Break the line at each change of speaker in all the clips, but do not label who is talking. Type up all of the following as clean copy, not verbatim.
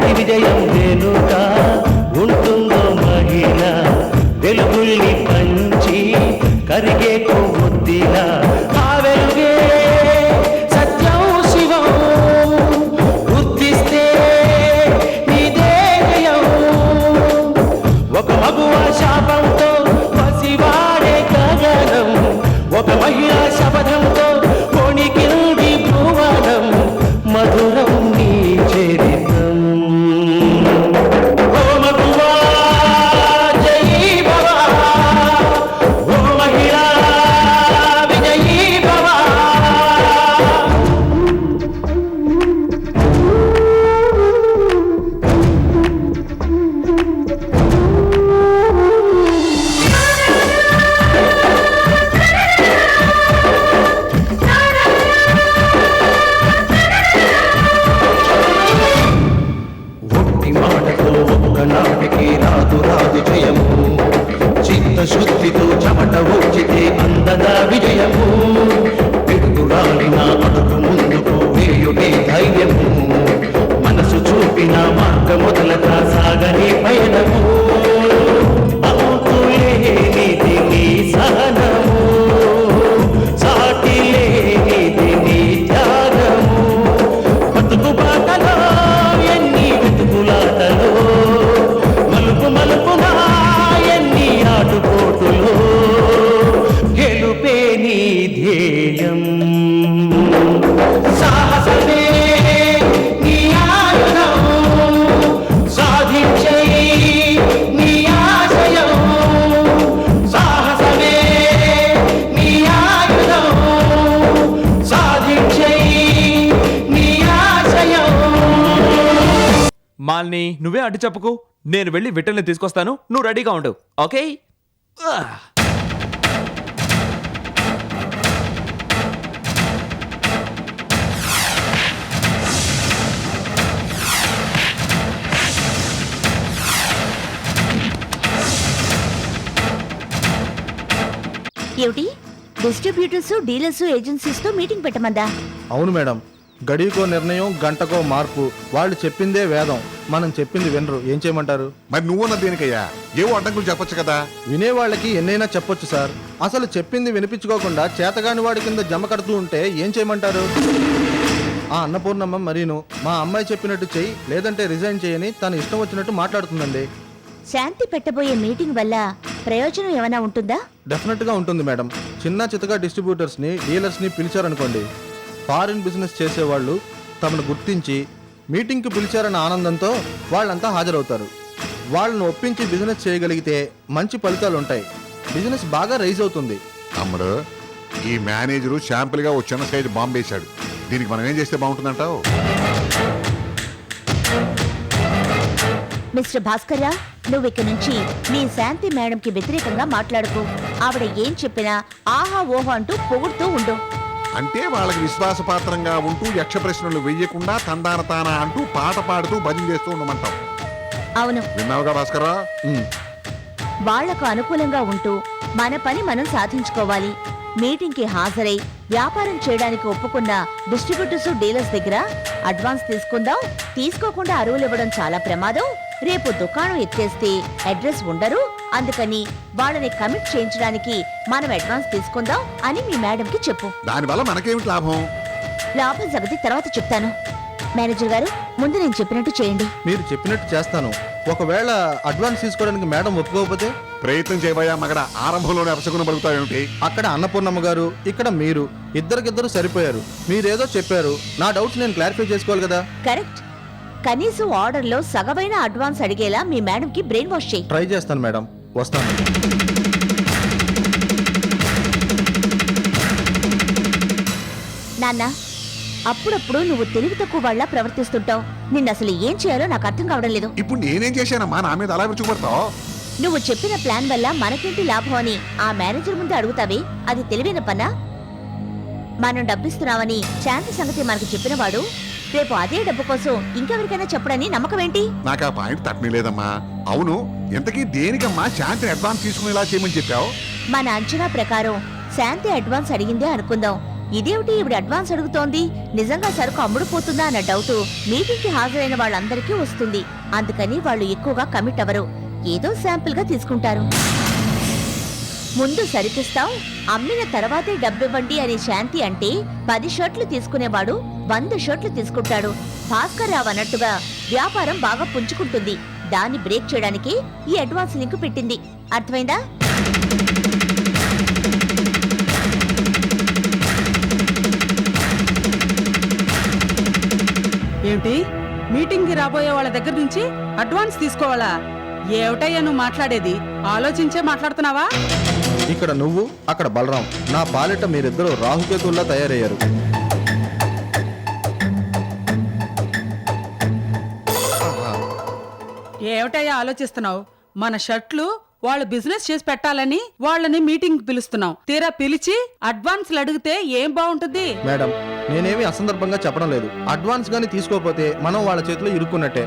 ప్రతి విజయం వెనుక ఉంటుందో మహిళ వెలుగుల్ని పంచి కరిగే కొవ్వొత్తిలా ఆ వెలుగే సత్యం శివం గుర్తిస్తే నీదే జయం ఒక మగువ శాపంతో పసివాడే గగనం ఒక మహిళా శపథంతో కొణికింది భువనం మధురం నీ చరిత్రం ఓ మగువా జయీ భవ ఓ మహిళా విజయీ భవ ఒట్టి మాటతో ఒక్కనాటికి రాదు రాదు జయము చిత్తశుద్ధితో చెమట వచ్చితే అందదా విజయము పిడుగురాలిన అడుగు ముందుకు వేయుడే ధైర్యము మనసు చూపిన మార్గ మొదలక సాగని పయనము అంతులేనిది నీ సహనము సాటి లేనిది నీ త్యాగము బతుకు బాటలో ఎన్ని వెతుకులాటలో మలుపు మలుపున ఎన్ని ఆటుపోటులో గెలుపే నీ ధ్యేయం సాహసమే నీ ఆయుధం సాధించే నీ ఆశయం సాహసమే నీ ఆయుధం సాధించే నీ ఆశయం
మాల్ని నువ్వే అడ్డు చెప్పుకు, నేను వెళ్ళి విట్టల్ని తీసుకొస్తాను, నువ్వు రెడీగా ఉండు. ఓకే?
ఏమిటి డిస్ట్రిబ్యూటర్స్ డీలర్స్ ఏజెన్సీస్ తో మీటింగ్ పెట్టమందా?
అవును మేడం, గడికో నిర్ణయం గంటకో మార్పు. వాళ్ళు చెప్పిందే వేదం, మనం చెప్పింది వినరు. ఏం చేయమంటారు?
మరి నువ్వున్న దేనికయ్యా? ఏవో అడ్డంకులు చెప్పొచ్చు కదా.
వినేవాళ్ళకి ఎన్నైనా చెప్పొచ్చు సార్. అసలు చెప్పింది వినిపించుకోకుండా చేతగాని వాడి కింద జమ కడుతూ ఉంటే ఏం చేయమంటారు? ఆ అన్నపూర్ణమ్మ మరీను మా అమ్మాయి చెప్పినట్టు చెయ్యి, లేదంటే రిజైన్ చేయని తన ఇష్టం వచ్చినట్టు మాట్లాడుతుందండి.
శాంతి పెట్టబోయే మీటింగ్ వల్ల ప్రయోజనం ఏమైనా ఉంటుందా?
డెఫినెట్ గా ఉంటుంది మేడం. చిన్న చితగా డిస్ట్రిబ్యూటర్స్ ని డీలర్స్ ని పిలిచారనుకోండి, ఫారిన్ బిజినెస్ చేసేవాళ్ళు తమను గుర్తించి మీటింగ్ కి పిలిచారన్న ఆనందంతో వాళ్ళంతా హాజరవుతారు. వాళ్ళను ఒప్పించి బిజినెస్ చేయగలిగితే మంచి ఫలితాలు ఉంటాయి. బిజినెస్ బాగా రైజ్ అవుతుంది.
తమ్ముడు, ఈ మేనేజరు శాంపుల్ గా ఓ చిన్న సైజు బాంబు వేశాడు. దీనికి మనం ఏం చేస్తే బాగుంటుందంటావు?
మిస్టర్ భాస్కర్రా, నువ్వు ఇక నుంచి మీ శాంతి మేడం కి వ్యతిరేకంగా మాట్లాడుకో. ఆవిడ ఏం చెప్పినా ఆహా ఓహో అంటూ పొగుడుతూ ఉండు.
అంటే వాళ్ళకి విశ్వాసపాత్రంగా ఉంటూ యక్ష ప్రశ్నలు వెయ్యకుండా తందాన తానా అంటూ పాట పాడుతూ భజన చేస్తూ ఉండమంటాం.
అవును,
విన్నావుగా భాస్కర్రా?
వాళ్లకు అనుకూలంగా ఉంటూ మన పని మనం సాధించుకోవాలి. మీటింగ్ కి హాజరై వ్యాపారం చేయడానికి ఒప్పుకున్న డిస్ట్రిబ్యూటర్స్ డీలర్స్ దగ్గర అడ్వాన్స్ తీసుకుందాం. తీసుకోకుండా అరువులు ఇవ్వడం చాలా ప్రమాదం. రేపు దుకాణం ఎత్తేస్తే అడ్రస్ ఉండరు. అందుకని వాళ్ళని కమిట్ చేయించడానికి మనం అడ్వాన్స్ తీసుకుందాం అని మీ మేడంకి చెప్పు.
దానివల్ల మనకేమిటి లాభం?
లాభం సంగతి తర్వాత చెప్తాను. మేనేజర్ గారు, ముందు నేను చెప్పినట్టు చేయండి.
మీరు చెప్పినట్టు చేస్తాను. ఒకవేళ అడ్వాన్స్ తీసుకోవడానికి మేడం ఒప్పుకోకపోతే?
ప్రయత్నం చేయబోయా మగడ, ఆరంభంలోనే అపశకునం పలుకుతావేమిటి?
అక్కడ అన్నపూర్ణమ్మ గారు, ఇక్కడ మీరు, ఇద్దరికిద్దరు సరిపోయారు. మీరేదో చెప్పారు, నా డౌట్స్ నేను క్లారిఫై చేసుకోవాలి కదా.
కరెక్ట్. కనీసం ఆర్డర్ లో సగమైన అడ్వాన్స్ అడిగేలా మీ మేడం కి బ్రెయిన్ వాష్ చేయి.
ట్రై చేస్తాను మేడం, వస్తాను.
నాన్న, అప్పుడప్పుడు నువ్వు తెలివి తక్కువ వాళ్ళ ప్రవర్తిస్తుంటావు. నిన్ను అసలు ఏం చేయాలో నాకు అర్థం కావడం లేదు.
ఇప్పుడు నేనేం చేశానమ్మా? నా మీద అలా విరుచుకుపడతావు?
నువ్వు చెప్పిన ప్లాన్ వల్ల మనకేంటి లాభం అని ఆ మేనేజర్ ముందు అడుగుతావే, అది తెలివైన పనా? మనం డబ్బిస్తున్నామని శాంతి సంగతి మనకు చెప్పినవాడు రేపు అదే డబ్బు కోసం ఇంకెవరికైనా చెప్పడని నమ్మకం ఏంటి?
నాకు ఆ పాయింట్ తట్టనే లేదమ్మా. అవును, ఇంతకీ దేనికమ్మా శాంతి అడ్వాన్స్ తీసుకునేలా చేయమని చెప్పావు?
మన అంచనా ప్రకారం శాంతి అడ్వాన్స్ అడిగిందే అనుకుందాం. ఇదేమిటి ఈవిడ అడ్వాన్స్ అడుగుతోంది, నిజంగా సరుకు అమ్ముడుపోతుందా అన్న డౌట్ మీటింగ్ కి హాజరైన వాళ్ళందరికీ వస్తుంది. అందుకని వాళ్ళు ఎక్కువగా కమిట్ అవ్వరు, ఏదో శాంపిల్ గా తీసుకుంటారు. ముందు సరికిస్తాం, అమ్మిన తర్వాతే డబ్బివ్వండి అని శాంతి అంటే 10 షర్ట్లు తీసుకునేవాడు 100 షర్ట్లు తీసుకుంటాడు. భాస్కర్ రావు అన్నట్టుగా వ్యాపారం బాగా పుంజుకుంటుంది. దాన్ని బ్రేక్ చేయడానికి ఈ అడ్వాన్స్ లింక్ పెట్టింది. అర్థమైందా?
ఏమిటి, మీటింగ్ కి రాబోయే వాళ్ళ దగ్గర నుంచి అడ్వాన్స్ తీసుకోవాలా? ఏమిటయ్యా నువ్వు మాట్లాడేది? ఆలోచించే మాట్లాడుతున్నావా?
ఇక్కడ నువ్వు, అక్కడ బలరాం, నా పాలిట మీరిద్దరూ రాహుకేతుల్లా తయారయ్యారు.
ఏమిటయ్యా ఆలోచిస్తున్నావు? మన షర్ట్లు వాళ్ళు బిజినెస్ చేసి పెట్టాలని వాళ్ళని మీటింగ్ పిలుస్తున్నాం. తీరా పిలిచి అడ్వాన్స్లు అడిగితే ఏం బాగుంటుంది?
మేడం, నేనేమి అసందర్భంగా చెప్పడం లేదు. అడ్వాన్స్ గానీ తీసుకోకపోతే మనం వాళ్ళ చేతిలో ఇరుక్కున్నట్టే.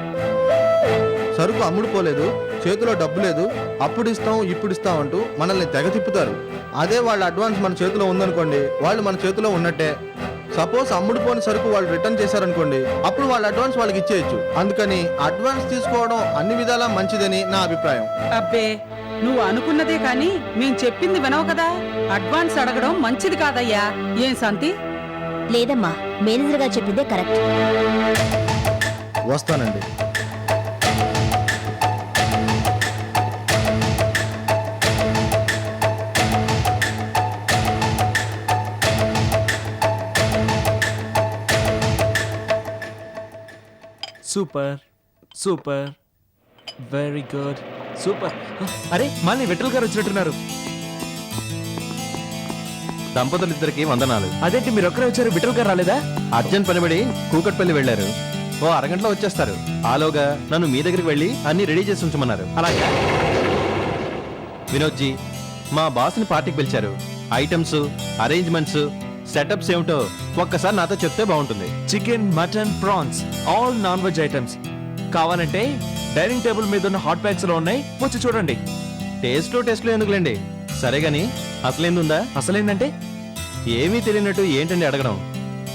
సరుకు అమ్ముడుపోలేదు, చేతిలో డబ్బు లేదు, అప్పుడు ఇస్తాం ఇప్పుడు ఇస్తాం అంటూ మనల్ని తెగ తిప్పుతారు. అదే వాళ్ళ అడ్వాన్స్ మన చేతిలో ఉందనుకోండి, వాళ్ళు మన చేతిలో ఉన్నట్టే. సపోజ్ అమ్ముడుపోని సరుకు వాళ్ళు రిటర్న్ చేశారనుకోండి, అప్పుడు వాళ్ళ అడ్వాన్స్ వాళ్ళకి ఇచ్చేయచ్చు. అందుకని అడ్వాన్స్ తీసుకోవడం అన్ని విధాలా మంచిదని నా అభిప్రాయం.
అబ్బే, నువ్వు అనుకున్నదే కాని మేం చెప్పింది వినవు కదా. అడ్వాన్స్ అడగడం మంచిది కాదయ్యా. ఏం శాంతి?
లేదమ్మా, మేనేజర్ గా చెప్పిందే కరెక్ట్.
వస్తానండి.
Super super, very good, super. అరే మళ్ళీ విఠల్ గారు వచ్చినట్టున్నారు.
దంపతులిద్దరికి వందనాలు.
అదేంటి మీరు ఒక్కరే వచ్చారు, విఠల్ గారు రాలేదా?
అర్జెంట్ పనిబడి కూకట్పల్లి వెళ్లారు. ఓ అరగంటలో వచ్చేస్తారు. ఆలోగా నన్ను మీ దగ్గరికి వెళ్ళి అన్ని రెడీ చేసి ఉంచమన్నారు.
అలాగే.
వినోద్జీ, మా బాస్ని పార్టీకి పిలిచారు. ఐటమ్స్, అరేంజ్మెంట్స్, సెటప్స్ ఏమిటో ఒక్కసారి నాతో చెప్తే బాగుంటుంది.
Chicken, mutton, prawns, all non veg items. కావాలంటే డైనింగ్ టేబుల్ మీద ఉన్న హాట్ ప్యాక్స్ లో ఉన్నాయి, వచ్చి చూడండి.
టేస్ట్లు ఎందుకులేండి, సరే గాని అసలేందుందా?
అసలేందంటే
ఏమీ తెలియనట్టు ఏంటండి అడగడం?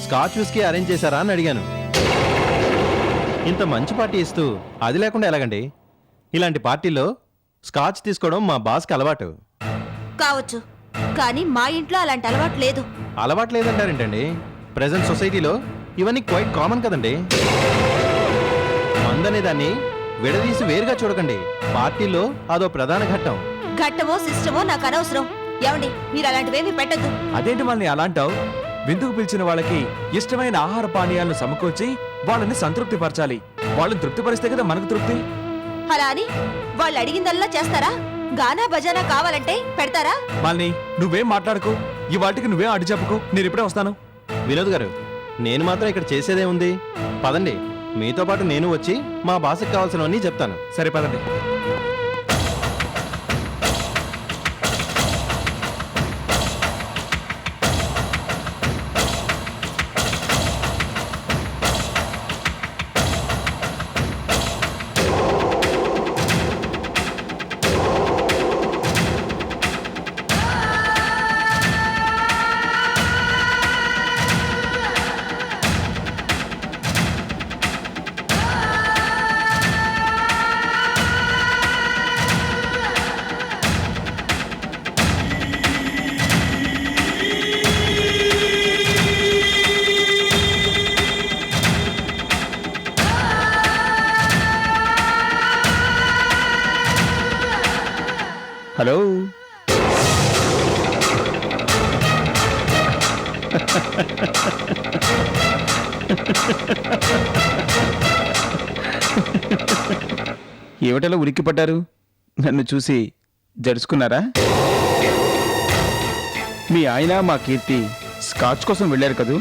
స్కాచ్ విస్కీ అరేంజ్ చేశారా అని అడిగాను. ఇంత మంచి పార్టీ ఇస్తూ అది లేకుండా ఎలాగండి? ఇలాంటి పార్టీలో స్కాచ్ తీసుకోవడం మా బాస్కి అలవాటు.
కావచ్చు, కానీ మా ఇంట్లో అలాంటి అలవాటు లేదు.
అలవాటు లేదంటారేంటండి? ప్రెసెంట్ సొసైటీలో ఇవన్నీ క్వైట్ కామన్ కదండి. మందనే దాన్ని విడదీసి వేరుగా చూడకండి. పార్టీలో అదో ప్రధాన ఘట్టం.
ఘట్టమో సిస్టమో నాకు అనవసరం. ఏమండి, మీరు అలాంటివేమీ పెట్టద్దు.
అదేంటి మళ్ళీ అలాంటావు? విందుకు పిలిచిన వాళ్ళకి ఇష్టమైన ఆహార పానీయాలను సమకూర్చి వాళ్ళని సంతృప్తి పరచాలి. వాళ్ళని తృప్తిపరిస్తే కదా మనకు తృప్తి.
అలా అని వాళ్ళు అడిగిందల్లా చేస్తారా? గానా బజానా కావాలంటే పెడతారా?
మళ్ళీ నువ్వేం మాట్లాడుకో, ఈ వాటికి నువ్వేం అడ్డు చెప్పుకో, నేను ఇప్పుడే వస్తాను.
వినోద్ గారు, నేను మాత్రం ఇక్కడ చేసేదే ఉంది. పదండి, మీతో పాటు నేను వచ్చి మా బాస్కి కావాల్సినవన్నీ చెప్తాను.
సరే పదండి.
హలో.
ఏమిటలా ఉలిక్కిపడ్డారు? నన్ను చూసి జడుచుకున్నారా? మీ ఆయన మా కీర్తి స్కాచ్ కోసం వెళ్ళారు కదూ,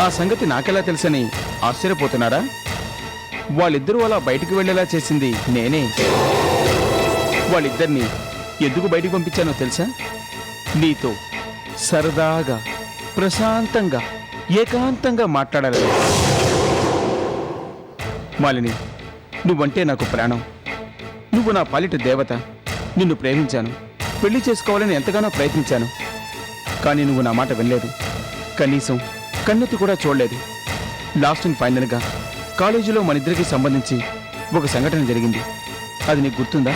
ఆ సంగతి నాకెలా తెలుసని ఆశ్చర్యపోతున్నారా? వాళ్ళిద్దరూ అలా బయటికి వెళ్ళేలా చేసింది నేనే. వాళ్ళిద్దరినీ ఎందుకు బయటికి పంపించానో తెలుసా? నీతో సరదాగా, ప్రశాంతంగా, ఏకాంతంగా మాట్లాడాలని. మాలిని, నువ్వంటే నాకు ప్రాణం. నువ్వు నా పాలిట దేవత. నిన్ను ప్రేమించాను, పెళ్లి చేసుకోవాలని ఎంతగానో ప్రయత్నించాను. కానీ నువ్వు నా మాట వినలేదు. కనీసం కన్నెత్తి కూడా చూడలేదు. లాస్ట్ అండ్ ఫైనల్గా కాలేజీలో మన ఇద్దరికి సంబంధించి ఒక సంఘటన జరిగింది. అది నీకు గుర్తుందా?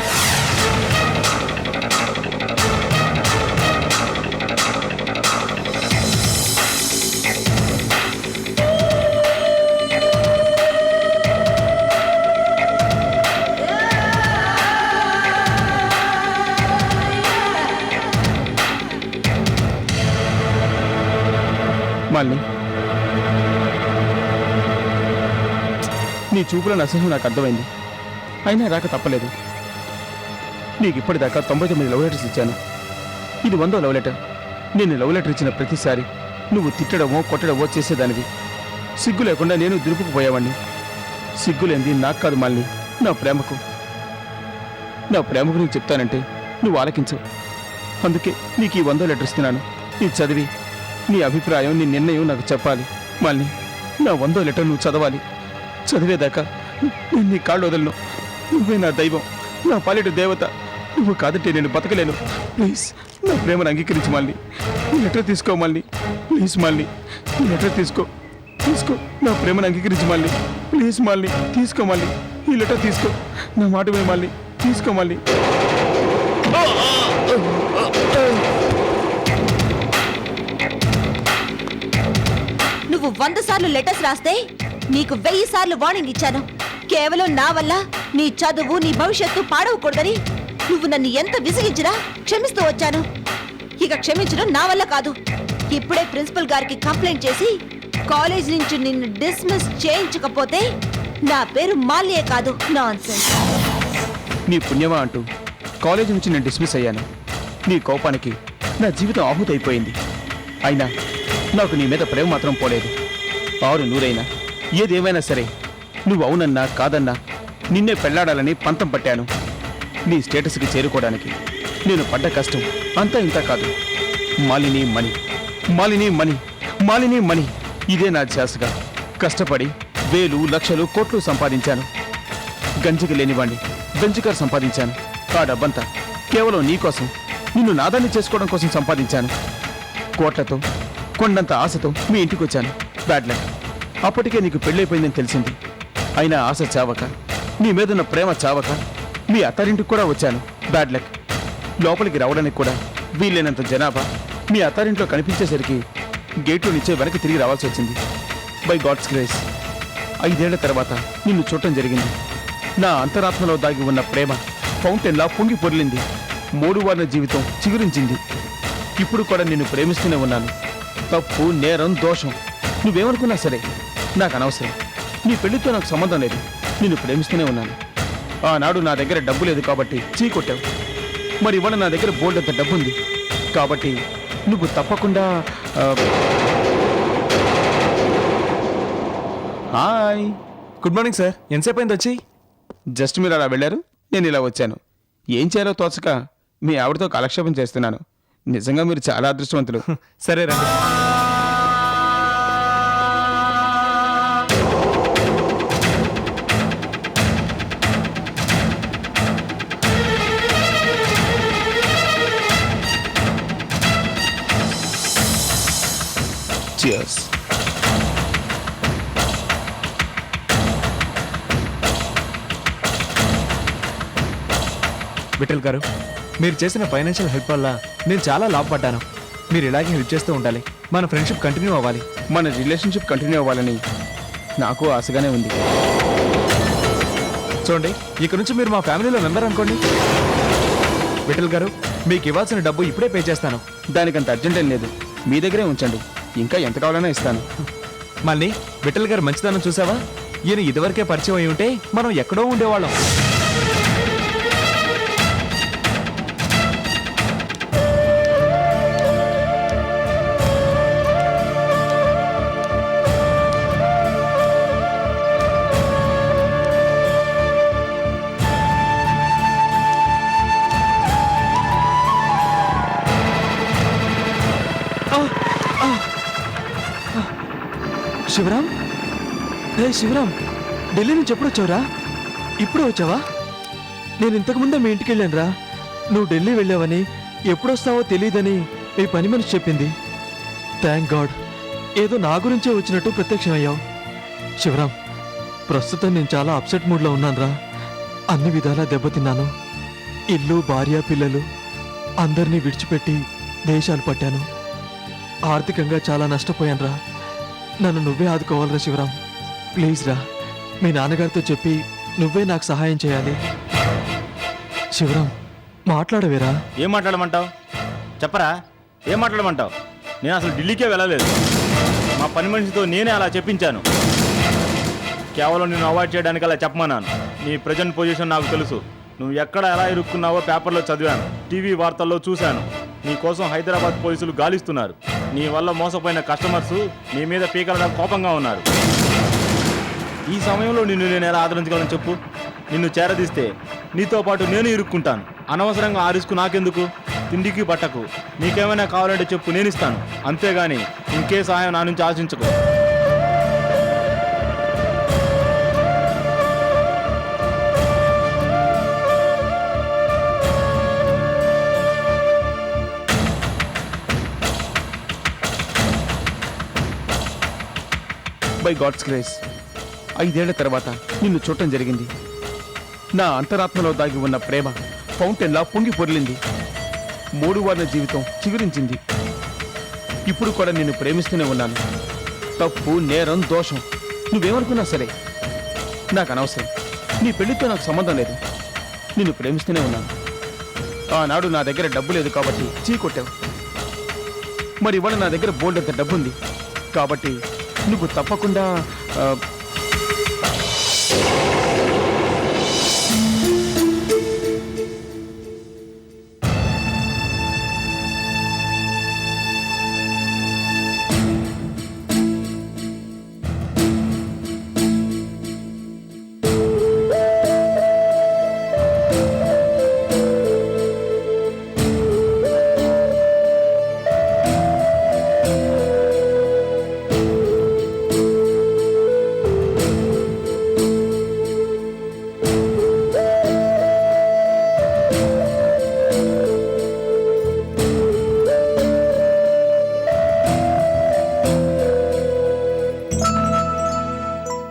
మాలిని, నీ చూపుల అసహ్యం నాకు అర్థమైంది. అయినా రాక తప్పలేదు. నీకు ఇప్పటిదాకా 99 లవ్ లెటర్స్ ఇచ్చాను. ఇది 100వ లవ్ లెటర్. నేను లవ్ లెటర్ ఇచ్చిన ప్రతిసారి నువ్వు తిట్టడమో కొట్టడమో చేసేదానివి. సిగ్గు లేకుండా నేను దురుపుకుపోయేవాడిని. సిగ్గులేంది నాకు కాదు మాలిని, నా ప్రేమకు. నా ప్రేమకు నీకు చెప్తానంటే నువ్వు ఆలకించవు. అందుకే నీకు ఈ 100వ లెటర్ ఇస్తున్నాను. ఇది చదివి నీ అభిప్రాయం, నీ నిర్ణయం నాకు చెప్పాలి. మాలిని, నా 100వ లెటర్ నువ్వు చదవాలి. చదివేదాకా నేను నీ కాళ్ళు వదలను. నువ్వే నా దైవం, నా పాలిట దేవత. నువ్వు కాదంటే నేను బతకలేను. ప్లీజ్ నా ప్రేమను అంగీకరించి మాలిని. ఈ లెటర్ తీసుకో మాలిని. ప్లీజ్ మాలిని, ఈ లెటర్ తీసుకో. నా ప్రేమను అంగీకరించి మాలిని. ప్లీజ్ మాలిని, తీసుకో మాలిని. ఈ లెటర్ తీసుకో. నా మాట విను మాలిని, తీసుకో మాలిని.
నువ్వు 100 సార్లు లెటర్స్ రాస్తే నీకు 1000 సార్లు వార్నింగ్ ఇచ్చాను. కేవలం నా వల్ల నీ చదువు, నీ భవిష్యత్తు పాడవకూడదని నువ్వు నన్ను ఎంత విసిగించినా క్షమిస్తూ వచ్చాను. ఇక క్షమించడం నా వల్ల కాదు. ఇప్పుడే ప్రిన్సిపల్ గారికి కంప్లైంట్ చేసి కాలేజ్ నుంచి నిన్ను డిస్మిస్ చేయించకపోతే నా పేరు మాల్యే కాదు. నాన్సెన్స్.
నీ పుణ్యమా అంటూ కాలేజీ నుంచి నేను డిస్మిస్ అయ్యాను. నీ కోపానికి నా జీవితం ఆహుతైపోయింది. అయినా నాకు నీ మీద ప్రేమ మాత్రం పోలేదు. 600 ఏదేమైనా సరే నువ్వు అవునన్నా కాదన్నా నిన్నే పెళ్లాడాలని పంతం పట్టాను. నీ స్టేటస్కి చేరుకోవడానికి నేను పడ్డ కష్టం అంతా ఇంత కాదు. మాలిని మణి, మాలిని మణి, మాలిని మణి, ఇదే నా ధ్యాసగా కష్టపడి 1000, లక్షలు, కోట్లు సంపాదించాను. గంజికి లేనివాణ్ణి బెంజికారు సంపాదించాను. ఆ డబ్బంతా కేవలం నీకోసం, నిన్ను నాదాన్ని చేసుకోవడం కోసం సంపాదించాను. కోట్లతో, కొండంత ఆశతో మీ ఇంటికి వచ్చాను. Bad luck. అప్పటికే నీకు పెళ్ళైపోయిందని తెలిసింది. అయినా ఆశ చావక, నీ మీదున్న ప్రేమ చావక మీ అత్తారింటికి కూడా వచ్చాను. Bad luck. లోపలికి రావడానికి కూడా వీలైనంత జనాభా మీ అత్తారింట్లో కనిపించేసరికి గేట్లో నుంచే వెనక్కి తిరిగి రావాల్సి వచ్చింది. బై గాడ్స్ గ్రేస్ 5 ఏళ్ల తర్వాత నిన్ను చూడటం జరిగింది. నా అంతరాత్మలో దాగి ఉన్న ప్రేమ ఫౌంటైన్లా పొంగి పొర్లింది. 3 వారాల జీవితం చిగురించింది. ఇప్పుడు కూడా నిన్ను ప్రేమిస్తూనే ఉన్నాను. తప్పు, నేరం, దోషం నువ్వేమనుకున్నా సరే నాకు అనవసరం. నీ పెళ్లితో నాకు సంబంధం లేదు. నిన్ను ప్రేమిస్తూనే ఉన్నాను. ఆనాడు నా దగ్గర డబ్బు లేదు కాబట్టి చీకొట్టావు. మరి ఇవాళ నా దగ్గర బోల్డ్ అంత డబ్బు ఉంది కాబట్టి నువ్వు తప్పకుండా. Hi,
good morning sir. ఎంతసేపు అయింది వచ్చి?
జస్ట్ మీరు అలా వెళ్ళారు, నేను ఇలా వచ్చాను. ఏం చేయాలో తోచక మీ ఆవిడతో కాలక్షేపం చేస్తున్నాను. నిజంగా మీరు చాలా అదృష్టవంతులు.
సరే రండి.
Cheers.
విఠల్ గారు, మీరు చేసిన ఫైనాన్షియల్ హెల్ప్ వల్ల నేను చాలా లాభపడ్డాను. మీరు ఇలాగే హెల్ప్ చేస్తూ ఉండాలి. మన ఫ్రెండ్షిప్ కంటిన్యూ అవ్వాలి.
మన రిలేషన్షిప్ కంటిన్యూ అవ్వాలని నాకు ఆశగానే ఉంది.
చూడండి, ఇక నుంచి మీరు మా ఫ్యామిలీలో మెంబర్ అనుకోండి. విఠల్ గారు, మీకు ఇవ్వాల్సిన డబ్బు ఇప్పుడే పే చేస్తాను.
దానికంత అర్జెంట్ ఏం లేదు. మీ దగ్గరే ఉంచండి. ఇంకా ఎంత కావాలన్నా ఇస్తాను.
మళ్ళీ విఠల్ గారు మంచితనం చూసావా? ఈయన ఇదివరకే పరిచయం అయి ఉంటే మనం ఎక్కడో ఉండేవాళ్ళం. శివరాం, శివరాం, ఢిల్లీ నుంచి ఎప్పుడు వచ్చావురా? ఇప్పుడు వచ్చావా? నేను ఇంతకుముందే మీ ఇంటికి వెళ్ళాను రా. నువ్వు ఢిల్లీ వెళ్ళావని, ఎప్పుడొస్తావో తెలియదని
మీ పని మనిషి చెప్పింది. థ్యాంక్ గాడ్, ఏదో నా గురించే వచ్చినట్టు ప్రత్యక్షమయ్యావు. శివరాం, ప్రస్తుతం నేను చాలా అప్సెట్ మూడ్లో ఉన్నానురా. అన్ని విధాలా దెబ్బతిన్నాను. ఇల్లు, భార్య, పిల్లలు అందరినీ విడిచిపెట్టి దేశాలు పట్టాను. ఆర్థికంగా చాలా నష్టపోయానురా. నన్ను నువ్వే ఆదుకోవాలిరా శివరాం. ప్లీజ్ రా, మీ నాన్నగారితో చెప్పి నువ్వే నాకు సహాయం చేయాలి. శివరాం, మాట్లాడవేరా?
ఏం మాట్లాడమంటావు? చెప్పరా, ఏం మాట్లాడమంటావు? నేను అసలు ఢిల్లీకే వెళ్ళలేదు. మా పని మనిషితో నేనే అలా చెప్పించాను. కేవలం నేను అవాయిడ్ చేయడానికి అలా చెప్పమన్నాను. నీ ప్రజెంట్ పొజిషన్ నాకు తెలుసు. నువ్వు ఎక్కడ ఎలా ఇరుక్కున్నావో పేపర్లో చదివాను, టీవీ వార్తల్లో చూశాను. నీ కోసం హైదరాబాద్ పోలీసులు గాలిస్తున్నారు. నీ వల్ల మోసపోయిన కస్టమర్స్ నీ మీద పీకలడం కోపంగా ఉన్నారు. ఈ సమయంలో నిన్ను నేను ఎలా ఆదరించగలను చెప్పు? నిన్ను చేరదీస్తే నీతో పాటు నేను ఇరుక్కుంటాను. అనవసరంగా ఆ రిస్క్ నాకెందుకు? తిండికి బట్టకు నీకేమైనా కావాలంటే చెప్పు, నేను ఇస్తాను. అంతేగాని ఇంకే సహాయం నా నుంచి ఆశించకు.
బై గాడ్స్ గ్రేస్ 5 ఏళ్ల తర్వాత నిన్ను చూడటం జరిగింది. నా అంతరాత్మలో దాగి ఉన్న ప్రేమ ఫౌంటైన్లా పొంగి పొర్లింది. 3 వారాల జీవితం చిగురించింది. ఇప్పుడు కూడా నిన్ను ప్రేమిస్తూనే ఉన్నాను. తప్పు, నేరం, దోషం నువ్వేమనుకున్నా సరే నాకు అనవసరం. నీ పెళ్లితో నాకు సంబంధం లేదు. నిన్ను ప్రేమిస్తూనే ఉన్నాను. ఆనాడు నా దగ్గర డబ్బు లేదు కాబట్టి చీకొట్టావు. మరి ఇవాళ నా దగ్గర బోల్డ్ అంత డబ్బుంది కాబట్టి నువ్వు తప్పకుండా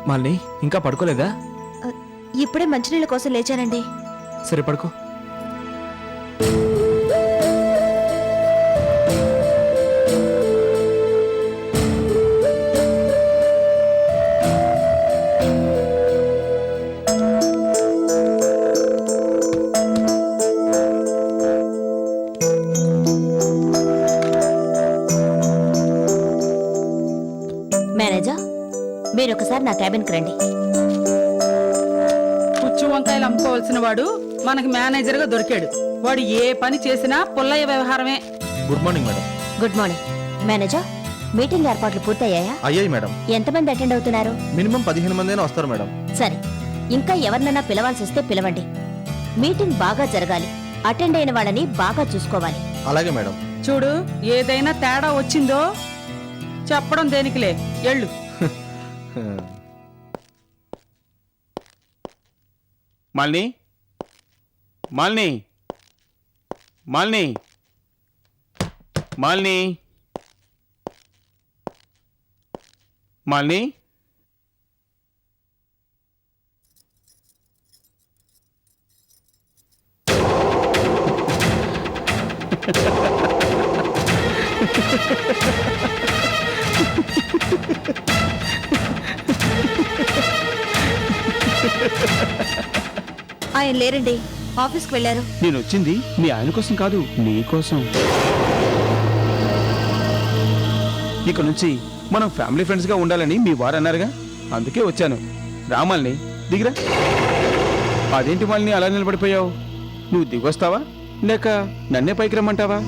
మాలిని, ఇంకా పడుకోలేదా?
ఇప్పుడే మంచినీళ్ళ కోసం లేచానండి.
సరే పడుకో.
మేనేజర్, మీరు ఒకసారి నా క్యాబిన్కి రండి.
పుచ్చు వంకాయలు అమ్ముకోవాల్సిన వాడు మనకి మేనేజర్గా దొరికాడు. వాడు ఏ పని చేసినా పుల్లయ్య వ్యవహారమే.
Good morning madam.
Good morning. Manager, meeting ఏర్పాట్లు పూర్తయ్యాయా?
అయ్యాయి మేడం.
ఎంతమంది అటెండ్ అవుతున్నారు?
మినిమం 15 మంది అయినా వస్తారు మేడం.
సరే, ఇంకా ఎవరినైనా పిలవాల్సి వస్తే పిలవండి. మీటింగ్ బాగా జరగాలి. అటెండ్ అయిన వాళ్ళని బాగా చూసుకోవాలి.
అలాగే మేడం.
చూడు, ఏదైనా తేడా వచ్చిందో చెప్పడం దేనికిలే, ఎళ్ళు.
మాలిని, మాలిని, మాలిని, మాలిని, మాలిని.
ఆయన లేరండి, ఆఫీస్కి వెళ్ళారు.
నేను వచ్చింది మీ ఆయన కోసం కాదు, నీ కోసం. ఇక నుంచి మనం ఫ్యామిలీ ఫ్రెండ్స్ గా ఉండాలని మీ వారు అన్నారుగా, అందుకే వచ్చాను. రామాల్ని దిగిరా. అదేంటి మాలిని అలా నిలబడిపోయావు? నువ్వు దిగొస్తావా లేక నన్నే పైకి రమ్మంటావా?